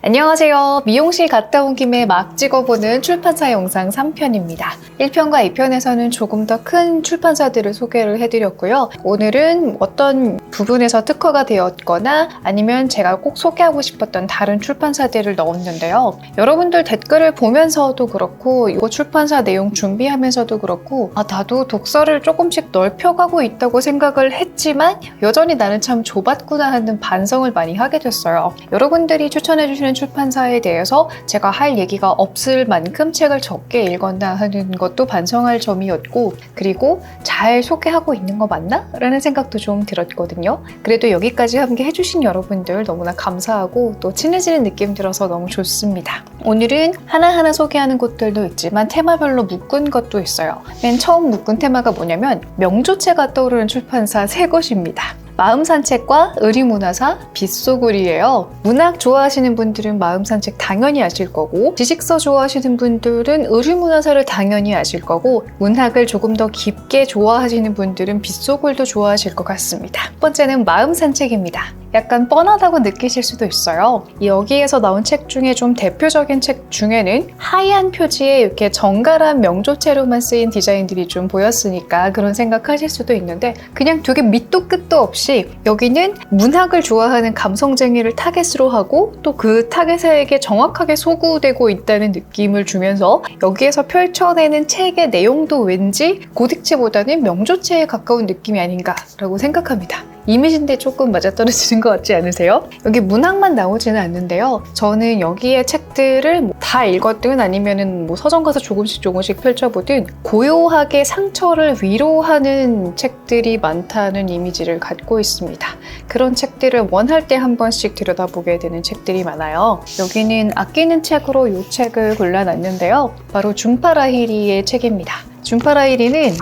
안녕하세요. 미용실 갔다 온 김에 막 찍어보는 출판사 영상 3편입니다. 1편과 2편에서는 조금 더 큰 출판사들을 소개를 해드렸고요. 오늘은 어떤 부분에서 특허가 되었거나 아니면 제가 꼭 소개하고 싶었던 다른 출판사들을 넣었는데요. 여러분들 댓글을 보면서도 그렇고 이거 출판사 내용 준비하면서도 그렇고 나도 독서를 조금씩 넓혀가고 있다고 생각을 했지만 여전히 나는 참 좁았구나 하는 반성을 많이 하게 됐어요. 여러분들이 추천해주시는 출판사에 대해서 제가 할 얘기가 없을 만큼 책을 적게 읽었나 하는 것도 반성할 점이었고, 그리고 잘 소개하고 있는 거 맞나? 라는 생각도 좀 들었거든요. 그래도 여기까지 함께 해주신 여러분들 너무나 감사하고 또 친해지는 느낌 들어서 너무 좋습니다. 오늘은 하나하나 소개하는 곳들도 있지만 테마별로 묶은 것도 있어요. 맨 처음 묶은 테마가 뭐냐면 명조체가 떠오르는 출판사 3곳입니다. 마음산책과 의리문화사, 빗소굴이에요. 문학 좋아하시는 분들은 마음산책 당연히 아실 거고, 지식서 좋아하시는 분들은 의리문화사를 당연히 아실 거고, 문학을 조금 더 깊게 좋아하시는 분들은 빗소굴도 좋아하실 것 같습니다. 첫 번째는 마음산책입니다. 약간 뻔하다고 느끼실 수도 있어요. 여기에서 나온 책 중에 좀 대표적인 책 중에는 하얀 표지에 이렇게 정갈한 명조체로만 쓰인 디자인들이 좀 보였으니까 그런 생각하실 수도 있는데, 그냥 되게 밑도 끝도 없이 여기는 문학을 좋아하는 감성쟁이를 타겟으로 하고 또 그 타겟에게 정확하게 소구되고 있다는 느낌을 주면서 여기에서 펼쳐내는 책의 내용도 왠지 고딕체보다는 명조체에 가까운 느낌이 아닌가라고 생각합니다. 이미지인데 조금 맞아떨어지는 것 같지 않으세요? 여기 문학만 나오지는 않는데요. 저는 여기에 책들을 다 읽었든 아니면은 서점 가서 조금씩 펼쳐보든 고요하게 상처를 위로하는 책들이 많다는 이미지를 갖고 있습니다. 그런 책들을 원할 때 한 번씩 들여다보게 되는 책들이 많아요. 여기는 아끼는 책으로 이 책을 골라놨는데요. 바로 준파라히리의 책입니다. 준파라히리는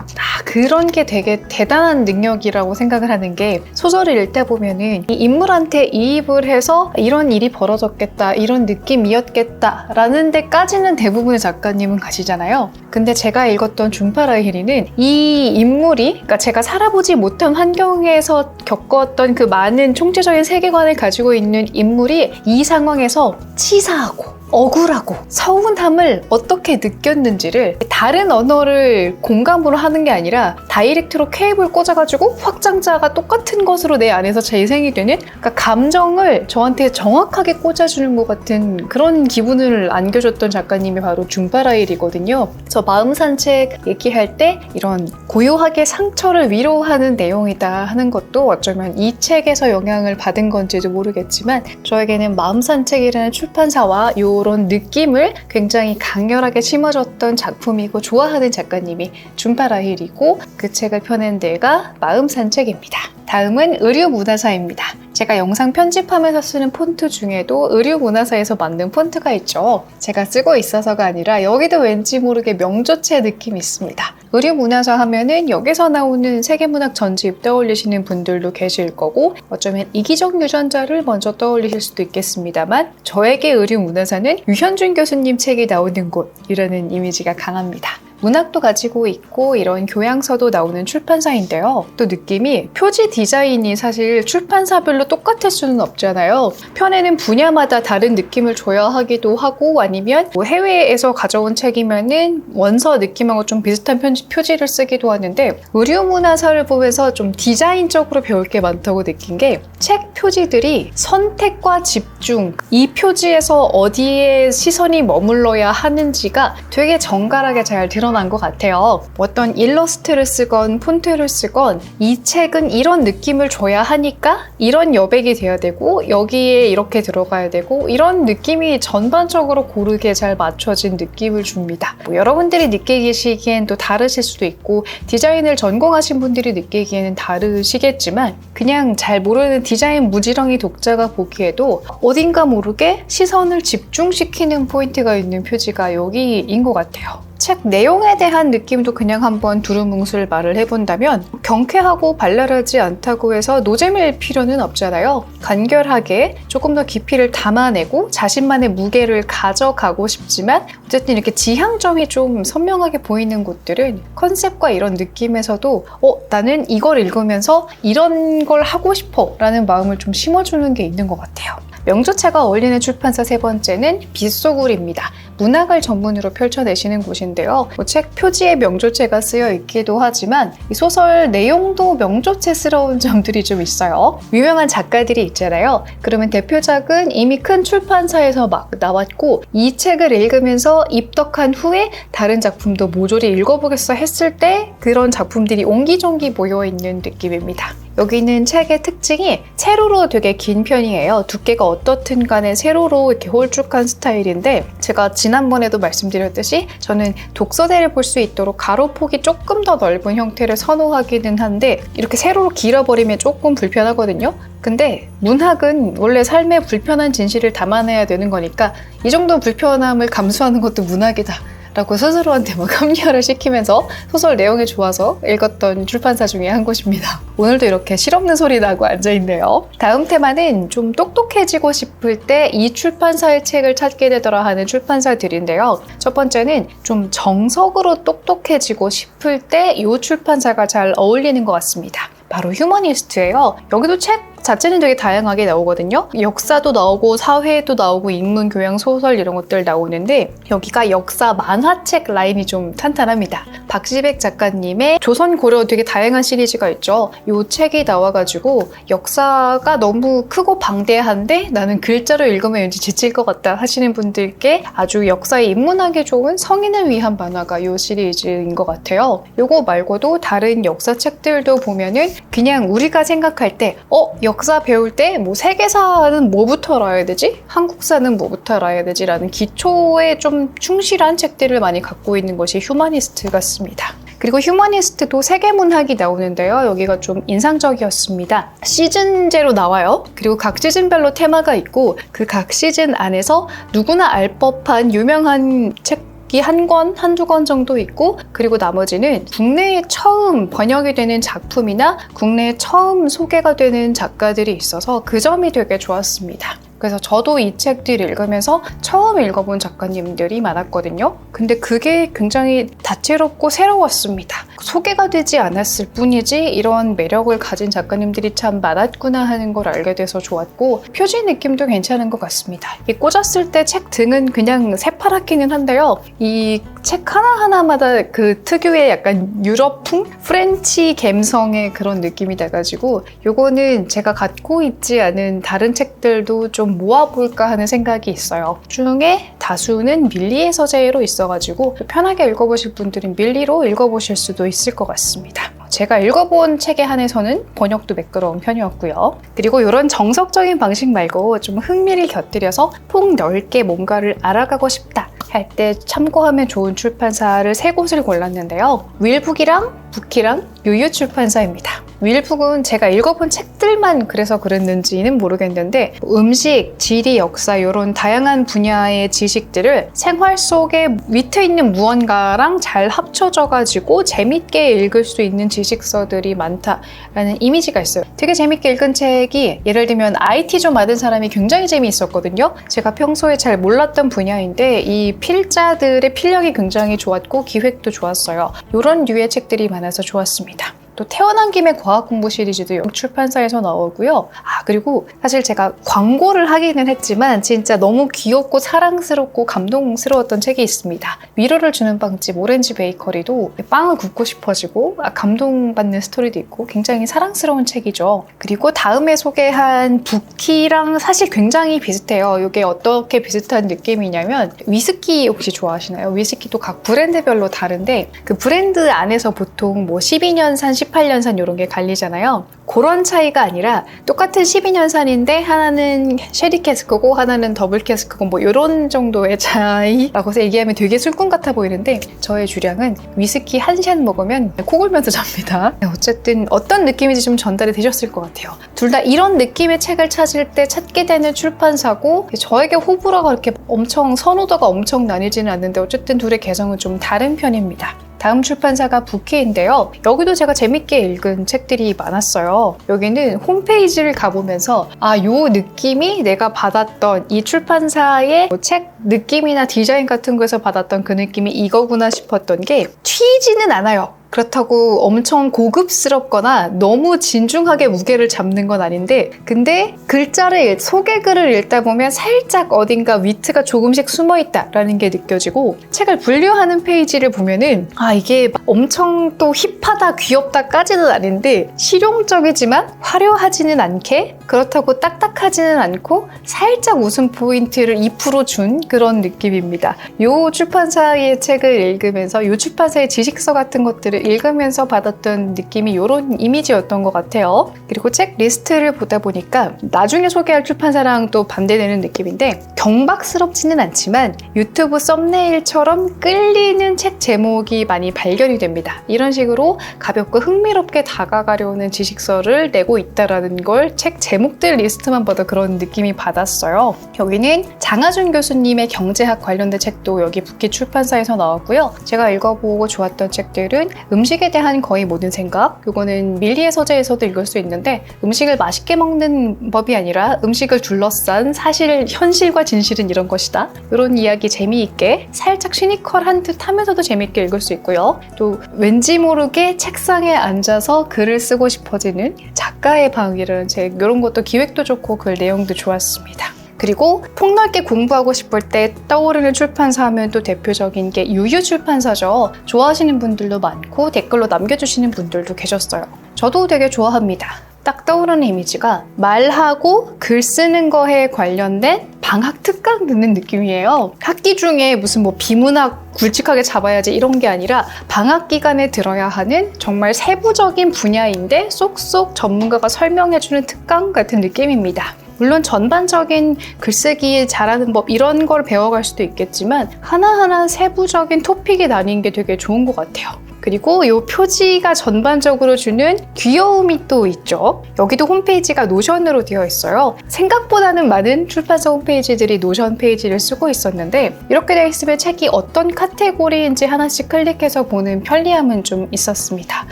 그런 게 되게 대단한 능력이라고 생각을 하는 게, 소설을 읽다 보면은 이 인물한테 이입을 해서 이런 일이 벌어졌겠다, 이런 느낌이었겠다 라는 데까지는 대부분의 작가님은 가시잖아요. 근데 제가 읽었던 준파라히리는 이 인물이, 그러니까 제가 살아보지 못한 환경에서 겪었던 그 많은 총체적인 세계관을 가지고 있는 인물이 이 상황에서 치사하고 억울하고 서운함을 어떻게 느꼈는지를 다른 언어를 공감으로 하는 게 아니라 다이렉트로 케이블 꽂아가지고 확장자가 똑같은 것으로 내 안에서 재생이 되는, 그러니까 감정을 저한테 정확하게 꽂아주는 것 같은 그런 기분을 안겨줬던 작가님이 바로 준파라히리거든요. 그래서 마음산책 얘기할 때 이런 고요하게 상처를 위로하는 내용이다 하는 것도 어쩌면 이 책에서 영향을 받은 건지도 모르겠지만, 저에게는 마음산책이라는 출판사와 이런 느낌을 굉장히 강렬하게 심어줬던 작품이고 좋아하는 작가님이 준파라히리고, 그 책을 펴낸 데가 마음산책입니다. 다음은 의류문화사입니다. 제가 영상 편집하면서 쓰는 폰트 중에도 의류문화사에서 만든 폰트가 있죠. 제가 쓰고 있어서가 아니라 여기도 왠지 모르게 명조체 느낌이 있습니다. 의류문화사 하면은 여기서 나오는 세계문학 전집 떠올리시는 분들도 계실 거고, 어쩌면 이기적 유전자를 먼저 떠올리실 수도 있겠습니다만, 저에게 의류문화사는 유현준 교수님 책이 나오는 곳이라는 이미지가 강합니다. 문학도 가지고 있고 이런 교양서도 나오는 출판사인데요. 또 느낌이, 표지 디자인이 사실 출판사별로 똑같을 수는 없잖아요. 편에는 분야마다 다른 느낌을 줘야 하기도 하고, 아니면 해외에서 가져온 책이면은 원서 느낌하고 좀 비슷한 표지를 쓰기도 하는데, 의류문화사를 보면서 좀 디자인적으로 배울 게 많다고 느낀 게, 책 표지들이 선택과 집중, 이 표지에서 어디에 시선이 머물러야 하는지가 되게 정갈하게 잘 드러난 것 같아요. 어떤 일러스트를 쓰건 폰트를 쓰건 이 책은 이런 느낌을 줘야 하니까 이런 여백이 돼야 되고 여기에 이렇게 들어가야 되고, 이런 느낌이 전반적으로 고르게 잘 맞춰진 느낌을 줍니다. 여러분들이 느끼시기엔 또 다르실 수도 있고 디자인을 전공하신 분들이 느끼기에는 다르시겠지만, 그냥 잘 모르는 디자인 무지렁이 독자가 보기에도 어딘가 모르게 시선을 집중시키는 포인트가 있는 표지가 여기인 것 같아요. 책 내용에 대한 느낌도 그냥 한번 두루뭉술 말을 해본다면, 경쾌하고 발랄하지 않다고 해서 노잼일 필요는 없잖아요. 간결하게 조금 더 깊이를 담아내고 자신만의 무게를 가져가고 싶지만, 어쨌든 이렇게 지향점이 좀 선명하게 보이는 곳들은 컨셉과 이런 느낌에서도 나는 이걸 읽으면서 이런 걸 하고 싶어 라는 마음을 좀 심어주는 게 있는 것 같아요. 명조체가 어울리는 출판사 세 번째는 빗소굴입니다. 문학을 전문으로 펼쳐내시는 곳인데요. 책 표지에 명조체가 쓰여 있기도 하지만 이 소설 내용도 명조체스러운 점들이 좀 있어요. 유명한 작가들이 있잖아요. 그러면 대표작은 이미 큰 출판사에서 막 나왔고 이 책을 읽으면서 입덕한 후에 다른 작품도 모조리 읽어보겠어 했을 때 그런 작품들이 옹기종기 모여있는 느낌입니다. 여기는 책의 특징이 세로로 되게 긴 편이에요. 두께가 어떻든 간에 세로로 이렇게 홀쭉한 스타일인데 제가 지난번에도 말씀드렸듯이 저는 독서대를 볼 수 있도록 가로폭이 조금 더 넓은 형태를 선호하기는 한데 이렇게 세로로 길어버리면 조금 불편하거든요. 근데 문학은 원래 삶의 불편한 진실을 담아내야 되는 거니까 이 정도 불편함을 감수하는 것도 문학이다 라고 스스로한테 막 합리화를 시키면서 소설 내용이 좋아서 읽었던 출판사 중에 한 곳입니다. 오늘도 이렇게 실없는 소리 나고 앉아있네요. 다음 테마는 좀 똑똑해지고 싶을 때 이 출판사의 책을 찾게 되더라 하는 출판사들인데요. 첫 번째는 좀 정석으로 똑똑해지고 싶을 때 이 출판사가 잘 어울리는 것 같습니다. 바로 휴머니스트예요. 여기도 책 자체는 되게 다양하게 나오거든요. 역사도 나오고 사회도 나오고 인문, 교양, 소설 이런 것들 나오는데 여기가 역사 만화책 라인이 좀 탄탄합니다. 박시백 작가님의 조선 고려 되게 다양한 시리즈가 있죠. 이 책이 나와가지고 역사가 너무 크고 방대한데 나는 글자로 읽으면 왠지 지칠 것 같다 하시는 분들께 아주 역사에 입문하기 좋은 성인을 위한 만화가 이 시리즈인 것 같아요. 이거 말고도 다른 역사책들도 보면은 그냥 우리가 생각할 때 역사 배울 때 뭐 세계사는 뭐부터 알아야 되지? 한국사는 뭐부터 알아야 되지? 라는 기초에 좀 충실한 책들을 많이 갖고 있는 것이 휴머니스트 같습니다. 그리고 휴머니스트도 세계문학이 나오는데요. 여기가 좀 인상적이었습니다. 시즌제로 나와요. 그리고 각 시즌별로 테마가 있고 그 각 시즌 안에서 누구나 알 법한 유명한 책 한 권, 한두 권 정도 있고 그리고 나머지는 국내에 처음 번역이 되는 작품이나 국내에 처음 소개가 되는 작가들이 있어서 그 점이 되게 좋았습니다. 그래서 저도 이 책들 읽으면서 처음 읽어본 작가님들이 많았거든요. 근데 그게 굉장히 다채롭고 새로웠습니다. 소개가 되지 않았을 뿐이지 이런 매력을 가진 작가님들이 참 많았구나 하는 걸 알게 돼서 좋았고 표지 느낌도 괜찮은 것 같습니다. 이 꽂았을 때 책 등은 그냥 새파랗기는 한데요. 이 책 하나하나마다 그 특유의 약간 유럽풍? 프렌치 감성의 그런 느낌이 나가지고 요거는 제가 갖고 있지 않은 다른 책들도 좀 모아볼까 하는 생각이 있어요. 중에 다수는 밀리의 서재로 있어가지고 편하게 읽어보실 분들은 밀리로 읽어보실 수도 있을 것 같습니다. 제가 읽어본 책에 한해서는 번역도 매끄러운 편이었고요. 그리고 이런 정석적인 방식 말고 좀 흥미를 곁들여서 폭 넓게 뭔가를 알아가고 싶다 할 때 참고하면 좋은 출판사를 세 곳을 골랐는데요. 윌북이랑 부키랑 유유출판사입니다. 윌북은 제가 읽어본 책들만 그래서 그랬는지는 모르겠는데 음식, 지리, 역사 이런 다양한 분야의 지식들을 생활 속에 위트 있는 무언가랑 잘 합쳐져가지고 재밌게 읽을 수 있는 지식서들이 많다라는 이미지가 있어요. 되게 재밌게 읽은 책이 예를 들면 IT 좀 아는 사람이 굉장히 재미있었거든요. 제가 평소에 잘 몰랐던 분야인데 이 필자들의 필력이 굉장히 좋았고 기획도 좋았어요. 이런 류의 책들이 많아서 좋았습니다. 또 태어난 김에 과학 공부 시리즈도 영출판사에서 나오고요. 그리고 사실 제가 광고를 하기는 했지만 진짜 너무 귀엽고 사랑스럽고 감동스러웠던 책이 있습니다. 위로를 주는 빵집 오렌지 베이커리도 빵을 굽고 싶어지고 감동받는 스토리도 있고 굉장히 사랑스러운 책이죠. 그리고 다음에 소개한 부키랑 사실 굉장히 비슷해요. 이게 어떻게 비슷한 느낌이냐면 위스키 혹시 좋아하시나요? 위스키도 각 브랜드별로 다른데 그 브랜드 안에서 보통 뭐 12년산, 18년산 이런 게 갈리잖아요. 그런 차이가 아니라 똑같은 12년산인데 하나는 쉐리 캐스크고 하나는 더블 캐스크고 뭐 이런 정도의 차이라고 해서 얘기하면 되게 술꾼 같아 보이는데 저의 주량은 위스키 한 샷 먹으면 코 골면서 잡니다. 어쨌든 어떤 느낌인지 좀 전달이 되셨을 것 같아요. 둘 다 이런 느낌의 책을 찾을 때 찾게 되는 출판사고 저에게 호불호가 그렇게 엄청 선호도가 엄청 나뉘지는 않는데 어쨌든 둘의 개성은 좀 다른 편입니다. 다음 출판사가 부키인데요. 여기도 제가 재밌게 읽은 책들이 많았어요. 여기는 홈페이지를 가보면서 요 느낌이 내가 받았던 이 출판사의 책 느낌이나 디자인 같은 거에서 받았던 그 느낌이 이거구나 싶었던 게 튀지는 않아요. 그렇다고 엄청 고급스럽거나 너무 진중하게 무게를 잡는 건 아닌데, 근데 글자를, 소개글을 읽다 보면 살짝 어딘가 위트가 조금씩 숨어있다라는 게 느껴지고, 책을 분류하는 페이지를 보면은 이게 엄청 또 힙하다 귀엽다까지는 아닌데 실용적이지만 화려하지는 않게, 그렇다고 딱딱하지는 않고 살짝 웃음 포인트를 2% 준 그런 느낌입니다. 요 출판사의 책을 읽으면서, 요 출판사의 지식서 같은 것들을 읽으면서 받았던 느낌이 이런 이미지였던 것 같아요. 그리고 책 리스트를 보다 보니까 나중에 소개할 출판사랑 또 반대되는 느낌인데, 경박스럽지는 않지만 유튜브 썸네일처럼 끌리는 책 제목이 많이 발견이 됩니다. 이런 식으로 가볍고 흥미롭게 다가가려는 지식서를 내고 있다는 걸 책 제목들 리스트만 봐도 그런 느낌이 받았어요. 여기는 장하준 교수님의 경제학 관련된 책도 여기 북기 출판사에서 나왔고요. 제가 읽어보고 좋았던 책들은 음식에 대한 거의 모든 생각, 이거는 밀리의 서재에서도 읽을 수 있는데, 음식을 맛있게 먹는 법이 아니라 음식을 둘러싼 사실, 현실과 진실은 이런 것이다, 이런 이야기 재미있게 살짝 시니컬한 듯 하면서도 재미있게 읽을 수 있고요. 또 왠지 모르게 책상에 앉아서 글을 쓰고 싶어지는 작가의 방이라는 책, 이런 것도 기획도 좋고 글 내용도 좋았습니다. 그리고 폭넓게 공부하고 싶을 때 떠오르는 출판사 하면 또 대표적인 게 유유 출판사죠. 좋아하시는 분들도 많고 댓글로 남겨주시는 분들도 계셨어요. 저도 되게 좋아합니다. 딱 떠오르는 이미지가 말하고 글 쓰는 거에 관련된 방학 특강 듣는 느낌이에요. 학기 중에 무슨 비문학 굵직하게 잡아야지 이런 게 아니라 방학 기간에 들어야 하는 정말 세부적인 분야인데 쏙쏙 전문가가 설명해주는 특강 같은 느낌입니다. 물론 전반적인 글쓰기 잘하는 법 이런 걸 배워갈 수도 있겠지만 하나하나 세부적인 토픽이 나뉜 게 되게 좋은 것 같아요. 그리고 이 표지가 전반적으로 주는 귀여움이 또 있죠. 여기도 홈페이지가 노션으로 되어 있어요. 생각보다는 많은 출판사 홈페이지들이 노션 페이지를 쓰고 있었는데, 이렇게 되어 있으면 책이 어떤 카테고리인지 하나씩 클릭해서 보는 편리함은 좀 있었습니다.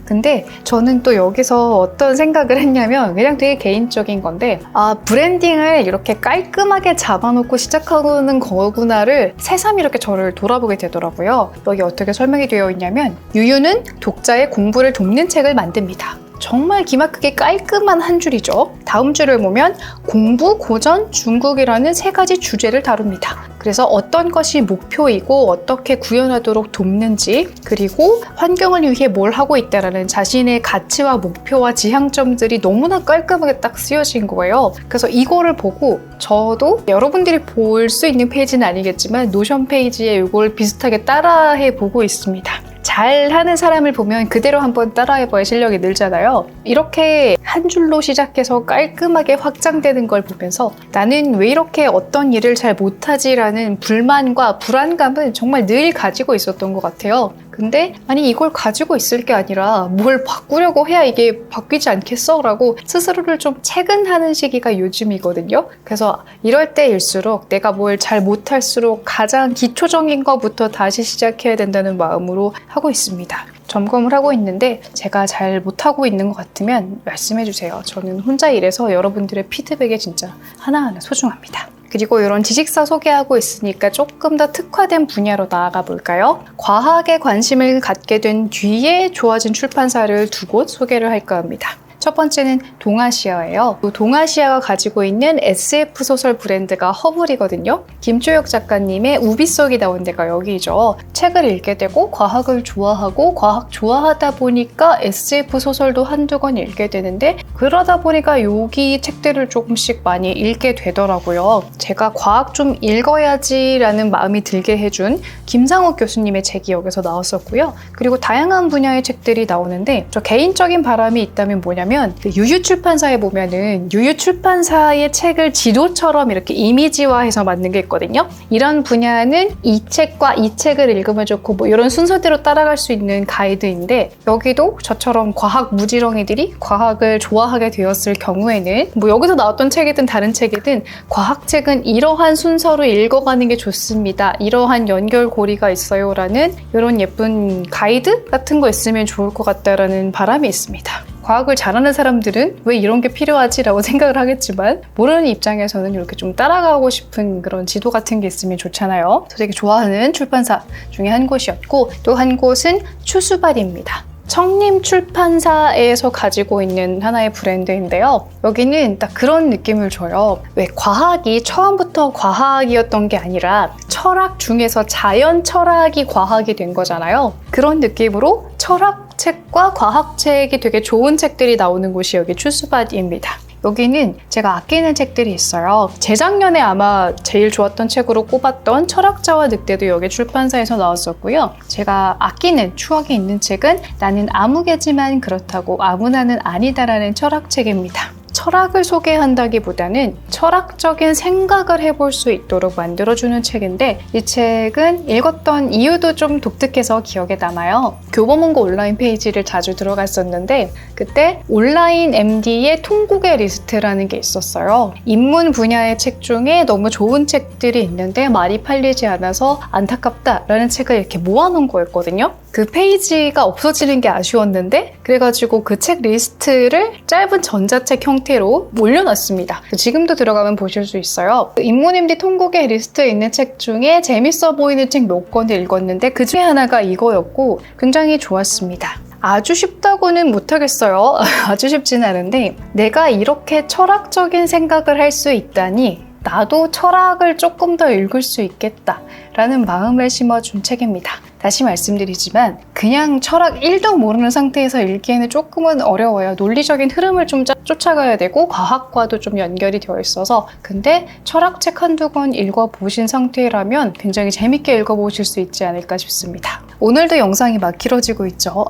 근데 저는 또 여기서 어떤 생각을 했냐면, 그냥 되게 개인적인 건데, 브랜딩을 이렇게 깔끔하게 잡아놓고 시작하는 거구나를 새삼 이렇게 저를 돌아보게 되더라고요. 여기 어떻게 설명이 되어 있냐면, 유유는 독자의 공부를 돕는 책을 만듭니다. 정말 기막히게 깔끔한 한 줄이죠. 다음 줄을 보면 공부, 고전, 중국이라는 세 가지 주제를 다룹니다. 그래서 어떤 것이 목표이고 어떻게 구현하도록 돕는지, 그리고 환경을 위해 뭘 하고 있다라는 자신의 가치와 목표와 지향점들이 너무나 깔끔하게 딱 쓰여진 거예요. 그래서 이거를 보고 저도 여러분들이 볼 수 있는 페이지는 아니겠지만 노션 페이지에 이걸 비슷하게 따라해 보고 있습니다. 잘하는 사람을 보면 그대로 한번 따라해봐야 실력이 늘잖아요. 이렇게 한 줄로 시작해서 깔끔하게 확장되는 걸 보면서 나는 왜 이렇게 어떤 일을 잘 못하지라는 불만과 불안감은 정말 늘 가지고 있었던 것 같아요. 근데 아니 이걸 가지고 있을 게 아니라 뭘 바꾸려고 해야 이게 바뀌지 않겠어? 라고 스스로를 좀 체근하는 시기가 요즘이거든요. 그래서 이럴 때일수록 내가 뭘 잘 못할수록 가장 기초적인 것부터 다시 시작해야 된다는 마음으로 하고 있습니다. 점검을 하고 있는데 제가 잘 못하고 있는 것 같으면 말씀해주세요. 저는 혼자 일해서 여러분들의 피드백에 진짜 하나하나 소중합니다. 그리고 이런 지식서 소개하고 있으니까 조금 더 특화된 분야로 나아가 볼까요? 과학에 관심을 갖게 된 뒤에 좋아진 출판사를 두 곳 소개를 할까 합니다. 첫 번째는 동아시아예요. 동아시아가 가지고 있는 SF 소설 브랜드가 허블이거든요. 김초혁 작가님의 우빗속이 나온 데가 여기죠. 책을 읽게 되고 과학을 좋아하고 과학 좋아하다 보니까 SF 소설도 한두 권 읽게 되는데, 그러다 보니까 여기 책들을 조금씩 많이 읽게 되더라고요. 제가 과학 좀 읽어야지라는 마음이 들게 해준 김상욱 교수님의 책이 여기서 나왔었고요. 그리고 다양한 분야의 책들이 나오는데, 저 개인적인 바람이 있다면 뭐냐면 유유 출판사에 보면은 유유 출판사의 책을 지도처럼 이렇게 이미지화해서 만든 게 있거든요. 이런 분야는 이 책과 이 책을 읽으면 좋고 이런 순서대로 따라갈 수 있는 가이드인데, 여기도 저처럼 과학 무지렁이들이 과학을 좋아하게 되었을 경우에는 여기서 나왔던 책이든 다른 책이든 과학책은 이러한 순서로 읽어가는 게 좋습니다. 이러한 연결고리가 있어요 라는 이런 예쁜 가이드 같은 거 있으면 좋을 것 같다라는 바람이 있습니다. 과학을 잘하는 사람들은 왜 이런 게 필요하지? 라고 생각을 하겠지만, 모르는 입장에서는 이렇게 좀 따라가고 싶은 그런 지도 같은 게 있으면 좋잖아요. 저 되게 좋아하는 출판사 중에 한 곳이었고, 또 한 곳은 추수발입니다. 청림 출판사에서 가지고 있는 하나의 브랜드인데요. 여기는 딱 그런 느낌을 줘요. 왜 과학이 처음부터 과학이었던 게 아니라 철학 중에서 자연 철학이 과학이 된 거잖아요. 그런 느낌으로 철학책과 과학책이 되게 좋은 책들이 나오는 곳이 여기 출수밭입니다. 여기는 제가 아끼는 책들이 있어요. 재작년에 아마 제일 좋았던 책으로 꼽았던 철학자와 늑대도 여기 출판사에서 나왔었고요. 제가 아끼는 추억이 있는 책은 나는 아무개지만 그렇다고 아무나는 아니다라는 철학책입니다. 철학을 소개한다기보다는 철학적인 생각을 해볼 수 있도록 만들어주는 책인데 이 책은 읽었던 이유도 좀 독특해서 기억에 남아요. 교보문고 온라인 페이지를 자주 들어갔었는데 그때 온라인 MD의 통곡의 리스트라는 게 있었어요. 인문 분야의 책 중에 너무 좋은 책들이 있는데 많이 팔리지 않아서 안타깝다라는 책을 이렇게 모아놓은 거였거든요. 그 페이지가 없어지는 게 아쉬웠는데 그래가지고 그 책 리스트를 짧은 전자책 형태로 올려놨습니다. 지금도 들어가면 보실 수 있어요. 인문MD 통곡의 리스트에 있는 책 중에 재밌어 보이는 책 몇 권을 읽었는데 그 중에 하나가 이거였고 굉장히 좋았습니다. 아주 쉽다고는 못하겠어요. 아주 쉽진 않은데 내가 이렇게 철학적인 생각을 할 수 있다니 나도 철학을 조금 더 읽을 수 있겠다 라는 마음을 심어준 책입니다. 다시 말씀드리지만 그냥 철학 1도 모르는 상태에서 읽기에는 조금은 어려워요. 논리적인 흐름을 좀 쫓아가야 되고 과학과도 좀 연결이 되어 있어서 근데 철학책 한두 권 읽어보신 상태라면 굉장히 재밌게 읽어보실 수 있지 않을까 싶습니다. 오늘도 영상이 막 길어지고 있죠.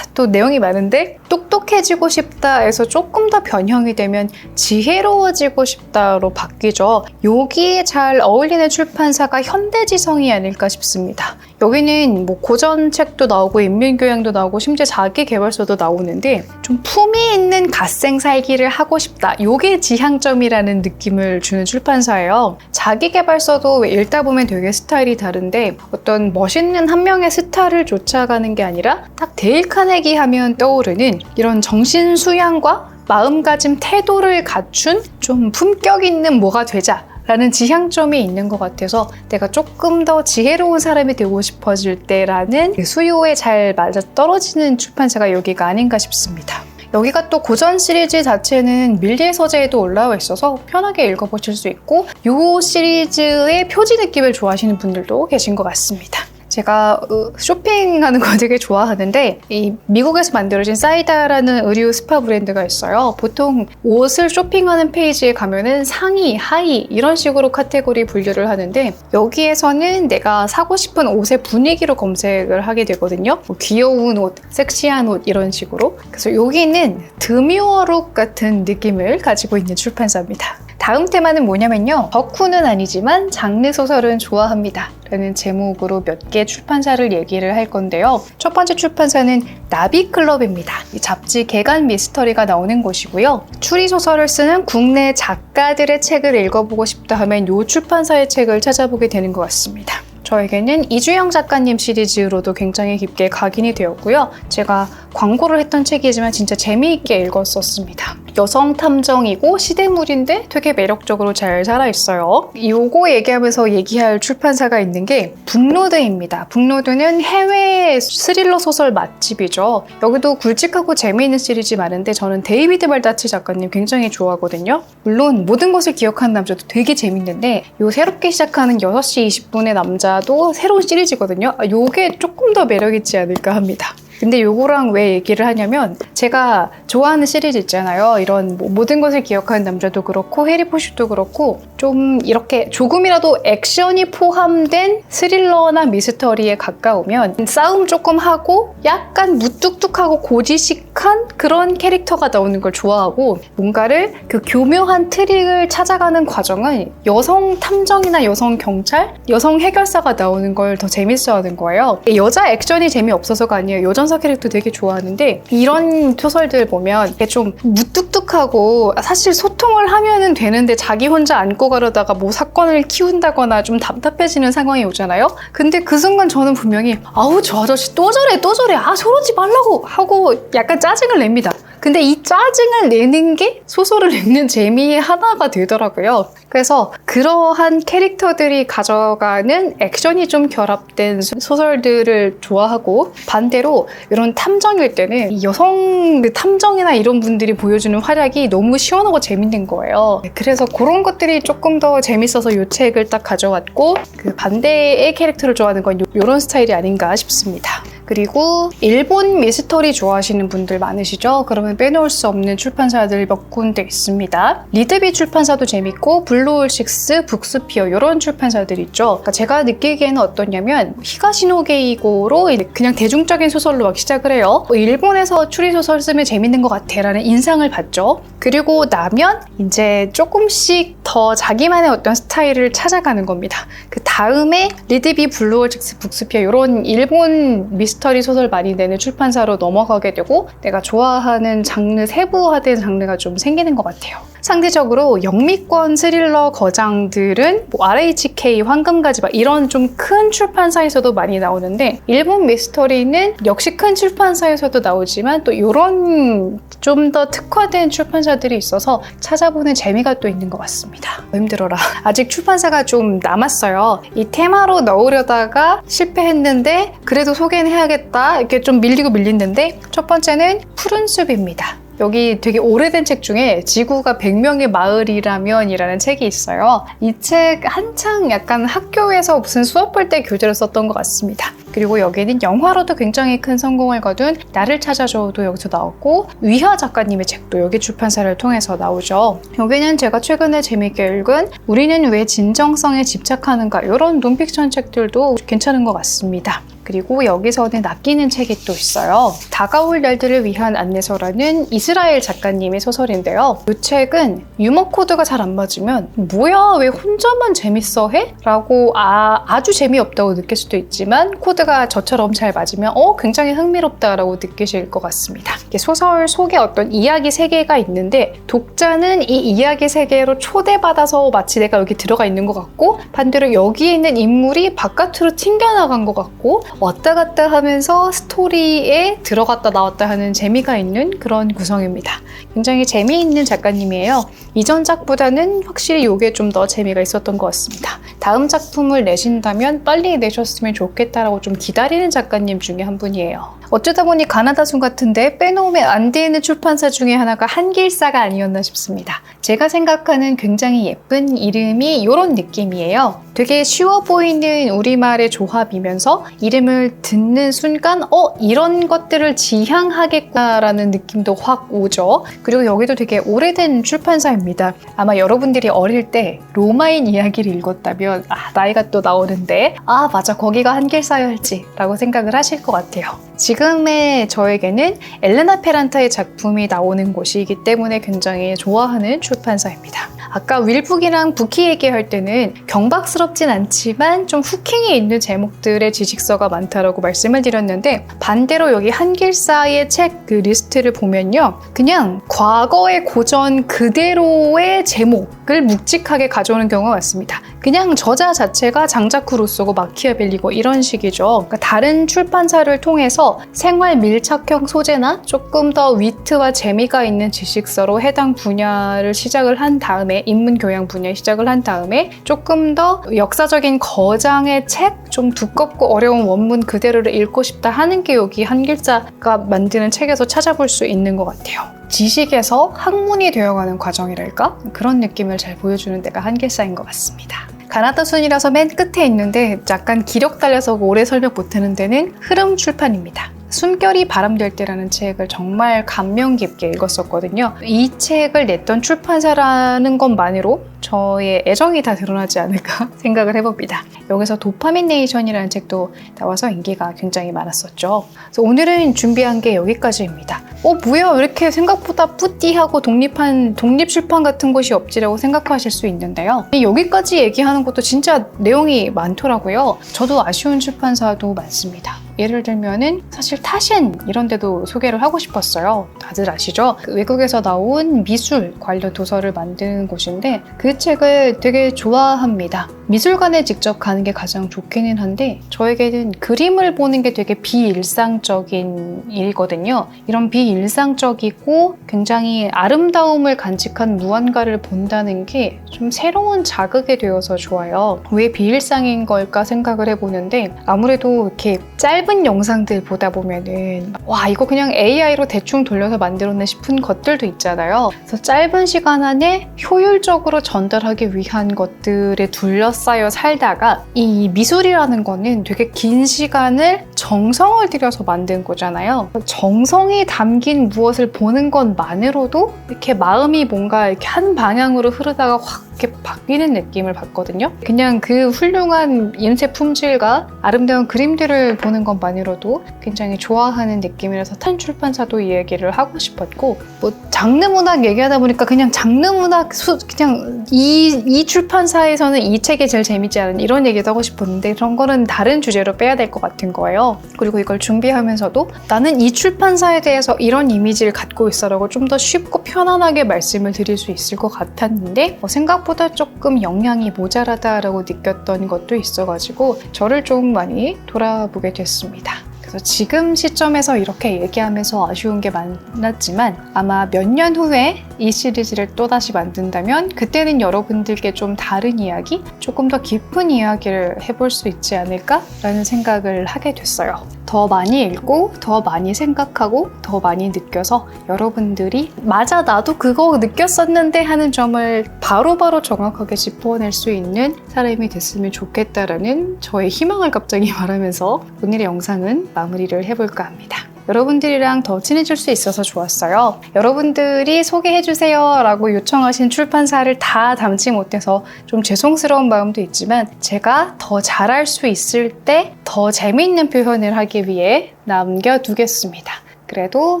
또 내용이 많은데 똑똑해지고 싶다에서 조금 더 변형이 되면 지혜로워지고 싶다로 바뀌죠. 여기에 잘 어울리는 출판사가 현대지성이 아닐까 싶습니다. 여기는 뭐 고전 책도 나오고 인민교양도 나오고 심지어 자기계발서도 나오는데 좀 품위 있는 갓생 살기를 하고 싶다. 요게 지향점이라는 느낌을 주는 출판사예요. 자기계발서도 읽다 보면 되게 스타일이 다른데 어떤 멋있는 한 명의 스타를 쫓아가는 게 아니라 딱 데일 카네기 하면 떠오르는 이런 정신 수양과 마음가짐 태도를 갖춘 좀 품격 있는 뭐가 되자 라는 지향점이 있는 것 같아서 내가 조금 더 지혜로운 사람이 되고 싶어질 때라는 수요에 잘 맞아떨어지는 출판사가 여기가 아닌가 싶습니다. 여기가 또 고전 시리즈 자체는 밀리의 서재에도 올라와 있어서 편하게 읽어보실 수 있고 이 시리즈의 표지 느낌을 좋아하시는 분들도 계신 것 같습니다. 제가 쇼핑하는 거 되게 좋아하는데 이 미국에서 만들어진 사이다라는 의류 스파 브랜드가 있어요. 보통 옷을 쇼핑하는 페이지에 가면은 상의, 하의 이런 식으로 카테고리 분류를 하는데 여기에서는 내가 사고 싶은 옷의 분위기로 검색을 하게 되거든요. 뭐 귀여운 옷, 섹시한 옷 이런 식으로. 그래서 여기는 드뮤어룩 같은 느낌을 가지고 있는 출판사입니다. 다음 테마는 뭐냐면요. 덕후는 아니지만 장르 소설은 좋아합니다. 라는 제목으로 몇 개 출판사를 얘기를 할 건데요. 첫 번째 출판사는 나비클럽입니다. 이 잡지 개간 미스터리가 나오는 곳이고요. 추리소설을 쓰는 국내 작가들의 책을 읽어보고 싶다 하면 이 출판사의 책을 찾아보게 되는 것 같습니다. 저에게는 이주영 작가님 시리즈로도 굉장히 깊게 각인이 되었고요. 제가 광고를 했던 책이지만 진짜 재미있게 읽었었습니다. 여성 탐정이고 시대물인데 되게 매력적으로 잘 살아있어요. 요거 얘기하면서 얘기할 출판사가 있는 게 북로드입니다. 북로드는 해외 스릴러 소설 맛집이죠. 여기도 굵직하고 재미있는 시리즈 많은데 저는 데이비드 발다치 작가님 굉장히 좋아하거든요. 물론 모든 것을 기억하는 남자도 되게 재밌는데 요 새롭게 시작하는 6시 20분의 남자도 새로운 시리즈거든요. 요게 조금 더 매력있지 않을까 합니다. 근데 요거랑 왜 얘기를 하냐면 제가 좋아하는 시리즈 있잖아요. 이런 모든 것을 기억하는 남자도 그렇고 해리포터도 그렇고 좀 이렇게 조금이라도 액션이 포함된 스릴러나 미스터리에 가까우면 싸움 조금 하고 약간 무뚝뚝하고 고지식한 그런 캐릭터가 나오는 걸 좋아하고 뭔가를 그 교묘한 트릭을 찾아가는 과정은 여성 탐정이나 여성 경찰, 여성 해결사가 나오는 걸 더 재밌어하는 거예요. 여자 액션이 재미없어서가 아니에요. 여전사 캐릭터 되게 좋아하는데 이런 소설들 보면 이게 좀 무뚝뚝하고 사실 소통을 하면은 되는데 자기 혼자 안고 가려다가 뭐 사건을 키운다거나 좀 답답해지는 상황이 오잖아요. 근데 그 순간 저는 분명히 아우 저 아저씨 또 저래 아 저러지 말라고 하고 약간 짜증을 냅니다. 근데 이 짜증을 내는 게 소설을 읽는 재미의 하나가 되더라고요. 그래서 그러한 캐릭터들이 가져가는 액션이 좀 결합된 소설들을 좋아하고, 반대로 이런 탐정일 때는 이 여성 탐정이나 이런 분들이 보여주는 활약이 너무 시원하고 재밌는 거예요. 그래서 그런 것들이 조금 더 재밌어서 이 책을 딱 가져왔고, 그 반대의 캐릭터를 좋아하는 건 이런 스타일이 아닌가 싶습니다. 그리고 일본 미스터리 좋아하시는 분들 많으시죠? 그러면 빼놓을 수 없는 출판사들 몇 군데 있습니다. 리드비 출판사도 재밌고 블루홀식스, 북스피어 이런 출판사들 있죠. 그러니까 제가 느끼기에는 어떠냐면 히가시노 게이고로 그냥 대중적인 소설로 막 시작을 해요. 일본에서 추리소설 쓰면 재밌는 것 같아 라는 인상을 받죠. 그리고 나면 이제 조금씩 더 자기만의 어떤 스타일을 찾아가는 겁니다. 그 다음에 리드비, 블루홀식스, 북스피어 이런 일본 미스터리 소설 많이 내는 출판사로 넘어가게 되고, 내가 좋아하는 장르, 세부화된 장르가 좀 생기는 것 같아요. 상대적으로 영미권 스릴러 거장들은 RHK, 황금가지바 이런 좀 큰 출판사에서도 많이 나오는데, 일본 미스터리는 역시 큰 출판사에서도 나오지만 또 이런 좀 더 특화된 출판사들이 있어서 찾아보는 재미가 또 있는 것 같습니다. 힘들어라. 아직 출판사가 좀 남았어요. 이 테마로 넣으려다가 실패했는데 그래도 소개는 해야겠다 이렇게 좀 밀리고 밀리는데, 첫 번째는 푸른숲입니다. 여기 되게 오래된 책 중에 지구가 100명의 마을이라면 이라는 책이 있어요. 이 책 한창 약간 학교에서 무슨 수업 볼 때 교재로 썼던 것 같습니다. 그리고 여기는 영화로도 굉장히 큰 성공을 거둔 나를 찾아줘도 여기서 나왔고, 위하 작가님의 책도 여기 출판사를 통해서 나오죠. 여기는 제가 최근에 재밌게 읽은 우리는 왜 진정성에 집착하는가 이런 논픽션 책들도 괜찮은 것 같습니다. 그리고 여기서는 낚이는 책이 또 있어요. 다가올 날들을 위한 안내서라는 이스라엘 작가님의 소설인데요. 이 책은 유머 코드가 잘 안 맞으면 뭐야 왜 혼자만 재밌어 해? 라고 아주 재미없다고 느낄 수도 있지만, 코드가 저처럼 잘 맞으면 굉장히 흥미롭다라고 느끼실 것 같습니다. 소설 속에 어떤 이야기 세계가 있는데, 독자는 이 이야기 세계로 초대받아서 마치 내가 여기 들어가 있는 것 같고, 반대로 여기에 있는 인물이 바깥으로 튕겨나간 것 같고, 왔다 갔다 하면서 스토리에 들어갔다 나왔다 하는 재미가 있는 그런 구성입니다. 굉장히 재미있는 작가님이에요. 이전 작보다는 확실히 이게 좀 더 재미가 있었던 것 같습니다. 다음 작품을 내신다면 빨리 내셨으면 좋겠다라고 좀 기다리는 작가님 중에 한 분이에요. 어쩌다 보니 가나다순 같은데 빼놓으면 안 되는 출판사 중에 하나가 한길사가 아니었나 싶습니다. 제가 생각하는 굉장히 예쁜 이름이 이런 느낌이에요. 되게 쉬워 보이는 우리말의 조합이면서 이름을 듣는 순간 이런 것들을 지향하겠구나라는 느낌도 확 오죠. 그리고 여기도 되게 오래된 출판사입니다. 아마 여러분들이 어릴 때 로마인 이야기를 읽었다면 나이가 또 나오는데 맞아 거기가 한길사였지 라고 생각을 하실 것 같아요. 지금의 저에게는 엘레나 페란타의 작품이 나오는 곳이기 때문에 굉장히 좋아하는 출판사입니다. 아까 윌북이랑 부키 얘기할 때는 경박스럽진 않지만 좀 후킹이 있는 제목들의 지식서가 많다라고 말씀을 드렸는데, 반대로 여기 한길사의 책 그 리스트를 보면요, 그냥 과거의 고전 그대로의 제목을 묵직하게 가져오는 경우가 많습니다. 그냥 저자 자체가 장자크 루소고 마키아벨리고 이런 식이죠. 그러니까 다른 출판사를 통해서 생활 밀착형 소재나 조금 더 위트와 재미가 있는 지식서로 해당 분야를 시작을 한 다음에, 인문 교양 분야 시작을 한 다음에 조금 더 역사적인 거장의 책, 좀 두껍고 어려운 원문 그대로를 읽고 싶다 하는 게 여기 한길사가 만드는 책에서 찾아볼 수 있는 것 같아요. 지식에서 학문이 되어가는 과정이랄까? 그런 느낌을 잘 보여주는 데가 한길사인 것 같습니다. 가나다순이라서 맨 끝에 있는데 약간 기력 달려서 오래 설명 못하는 데는 흐름 출판입니다. 숨결이 바람될 때라는 책을 정말 감명 깊게 읽었었거든요. 이 책을 냈던 출판사라는 것만으로 저의 애정이 다 드러나지 않을까 생각을 해봅니다. 여기서 도파민 네이션이라는 책도 나와서 인기가 굉장히 많았었죠. 그래서 오늘은 준비한 게 여기까지입니다. 뭐야 왜 이렇게 생각보다 뿌띠하고 독립출판 같은 곳이 없지라고 생각하실 수 있는데요. 여기까지 얘기하는 것도 진짜 내용이 많더라고요. 저도 아쉬운 출판사도 많습니다. 예를 들면은 사실 타신 이런 데도 소개를 하고 싶었어요. 다들 아시죠? 외국에서 나온 미술 관련 도서를 만드는 곳인데 그 책을 되게 좋아합니다. 미술관에 직접 가는 게 가장 좋기는 한데 저에게는 그림을 보는 게 되게 비일상적인 일이거든요. 이런 비일상적이고 굉장히 아름다움을 간직한 무언가를 본다는 게 좀 새로운 자극이 되어서 좋아요. 왜 비일상인 걸까 생각을 해보는데 아무래도 이렇게 짧은 영상들 보다 보면은 와 이거 그냥 AI로 대충 돌려서 만들었네 싶은 것들도 있잖아요. 그래서 짧은 시간 안에 효율적으로 전달하기 위한 것들에 둘러싸여 살다가 이 미술이라는 거는 되게 긴 시간을 정성을 들여서 만든 거잖아요. 정성이 담긴 무엇을 보는 것만으로도 이렇게 마음이 뭔가 이렇게 한 방향으로 흐르다가 확 이렇게 바뀌는 느낌을 받거든요. 그냥 그 훌륭한 인쇄 품질과 아름다운 그림들을 보는 것만으로도 굉장히 좋아하는 느낌이라서 탄 출판사도 이 얘기를 하고 싶었고 뭐 장르문학 얘기하다 보니까 그냥 장르문학 그냥 이 출판사에서는 이 책이 제일 재밌지 않은 이런 얘기도 하고 싶었는데 그런 거는 다른 주제로 빼야 될 것 같은 거예요. 그리고 이걸 준비하면서도 나는 이 출판사에 대해서 이런 이미지를 갖고 있어라고 좀 더 쉽고 편안하게 말씀을 드릴 수 있을 것 같았는데 생각보다 조금 영양이 모자라다라고 느꼈던 것도 있어가지고 저를 좀 많이 돌아보게 됐습니다. 그래서 지금 시점에서 이렇게 얘기하면서 아쉬운 게 많았지만 아마 몇 년 후에 이 시리즈를 또다시 만든다면 그때는 여러분들께 좀 다른 이야기, 조금 더 깊은 이야기를 해볼 수 있지 않을까라는 생각을 하게 됐어요. 더 많이 읽고 더 많이 생각하고 더 많이 느껴서 여러분들이 맞아 나도 그거 느꼈었는데 하는 점을 바로바로 정확하게 짚어낼 수 있는 사람이 됐으면 좋겠다라는 저의 희망을 갑자기 말하면서 오늘의 영상은 마무리를 해볼까 합니다. 여러분들이랑 더 친해질 수 있어서 좋았어요. 여러분들이 소개해주세요 라고 요청하신 출판사를 다 담지 못해서 좀 죄송스러운 마음도 있지만 제가 더 잘할 수 있을 때 더 재미있는 표현을 하기 위해 남겨두겠습니다. 그래도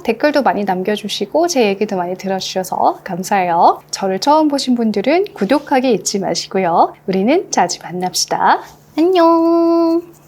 댓글도 많이 남겨주시고 제 얘기도 많이 들어주셔서 감사해요. 저를 처음 보신 분들은 구독하기 잊지 마시고요. 우리는 자주 만납시다. 안녕.